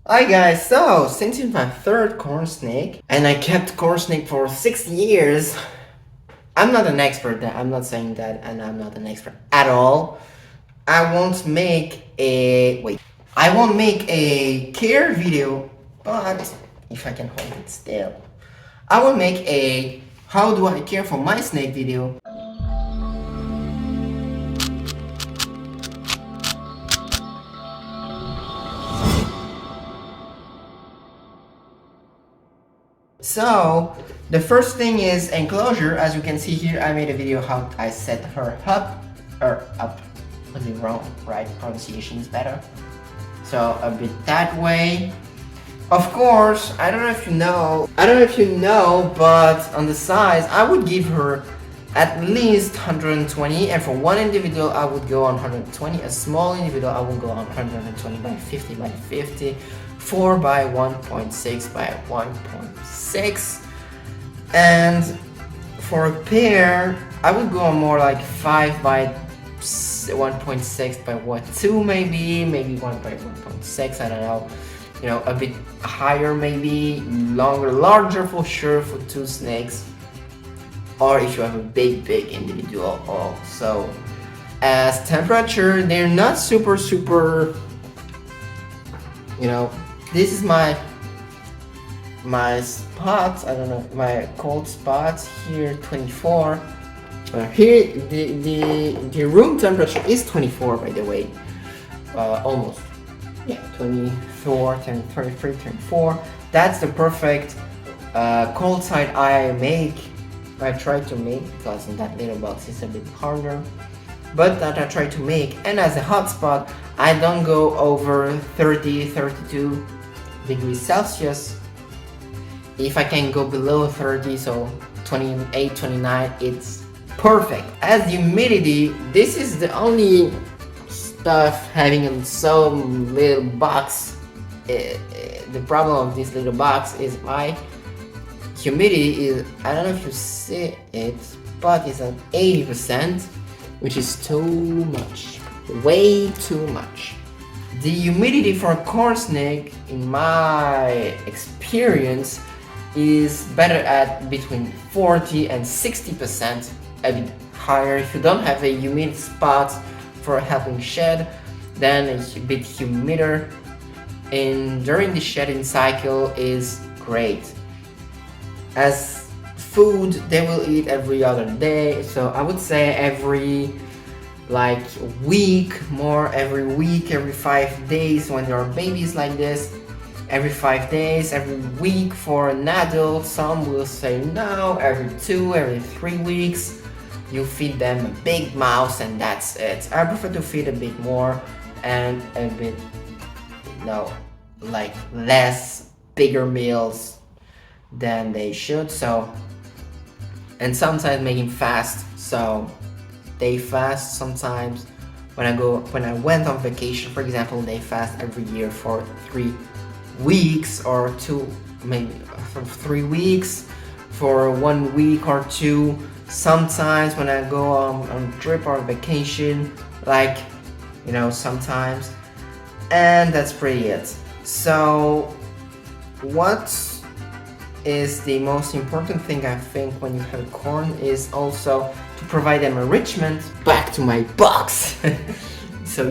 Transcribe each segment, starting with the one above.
Hi guys, so since it's my third corn snake and I kept corn snake for 6 years, I'm not an expert. I'm not saying that, and I'm not an expert at all. I won't make a I won't make a care video, but if I can hold it still, I will make a how do I care for my snake video. So the first thing is enclosure. As you can see here, I made a video how I set her up or up. Was it wrong? Right? Pronunciation is better. So a bit that way. Of course, I don't know if you know, but on the size, I would give her at least 120, and for one individual, I would go on 120. A small individual, I would go on 120 by 50 by 50, 4 by 1.6 by 1.6, and for a pair, I would go on more like 5 by 1.6 by 1.2 maybe 1 by 1.6, I don't know. You know, a bit higher maybe, larger for sure for two snakes, or if you have a big individual also. As temperature, they're not super, you know, this is my spots, I don't know, my cold spots here, 24. Here the room temperature is 24, by the way, almost. Yeah, 24, 23, 24. That's the perfect cold side I try to make, because in that little box it's a bit harder. But that I try to make. And as a hot spot, I don't go over 30, 32 degrees Celsius. If I can go below 30, so 28, 29, it's perfect. As humidity, this is the only stuff having in so little box. The problem of this little box is my humidity is, I don't know if you see it, but it's at 80%, which is too much, way too much. The humidity for a corn snake, in my experience, is better at between 40 and 60%, a bit higher. If you don't have a humid spot for helping shed, then it's a bit humider, and during the shedding cycle is great. As food, they will eat every other day, so I would say every week, every 5 days when your babies like this, every 5 days, every week for an adult. Some will say no, every 2, every 3 weeks. You feed them a big mouse and that's it. I prefer to feed a bit more and a bit, less bigger meals than they should. So, and sometimes making fast. So they fast sometimes. When I went on vacation, for example, they fast every year for 3 weeks or 2, maybe for 3 weeks, for 1 week or 2. Sometimes when I go on trip or vacation, sometimes, and that's pretty it. So what is the most important thing, I think, when you have corn is also to provide them enrichment. Back to my box. So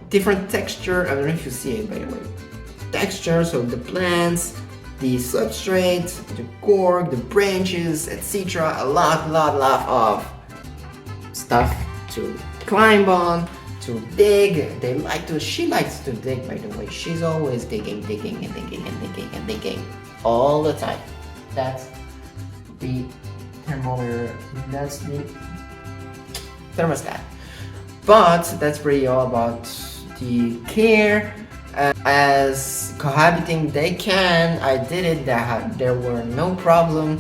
different texture, I don't know if you see it, by the way, texture, so the plants, the substrate, the cork, the branches, etc. A lot of stuff to climb on, to dig. She likes to dig, by the way. She's always digging all the time. That's the thermometer, that's the thermostat. But that's pretty all about the care. As cohabiting they can, I did it, there were no problem.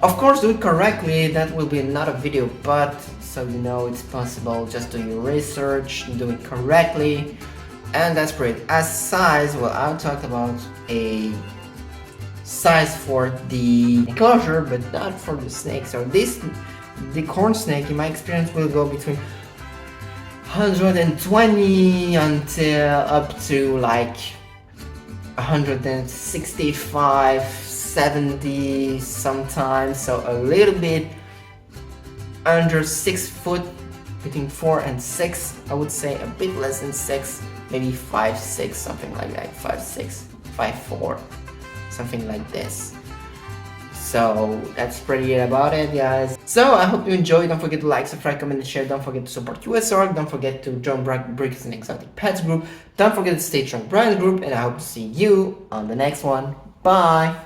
Of course, do it correctly, that will be another video, but so it's possible, just do your research, do it correctly, and that's great. As size, well, I talked about a size for the enclosure, but not for the snake. So the corn snake, in my experience, will go between 120 until up to 165, 70 sometimes, so a little bit under 6 foot, between 4 and 6, I would say, a bit less than 6, maybe 5, 6, something like that, 5, 6, 5, 4, something like this. So that's pretty it about it, guys. So I hope you enjoyed. Don't forget to like, subscribe, comment, and share. Don't forget to support USORG. Don't forget to join Brickets and Exotic Pets group. Don't forget to stay strong Brian's group, and I hope to see you on the next one. Bye.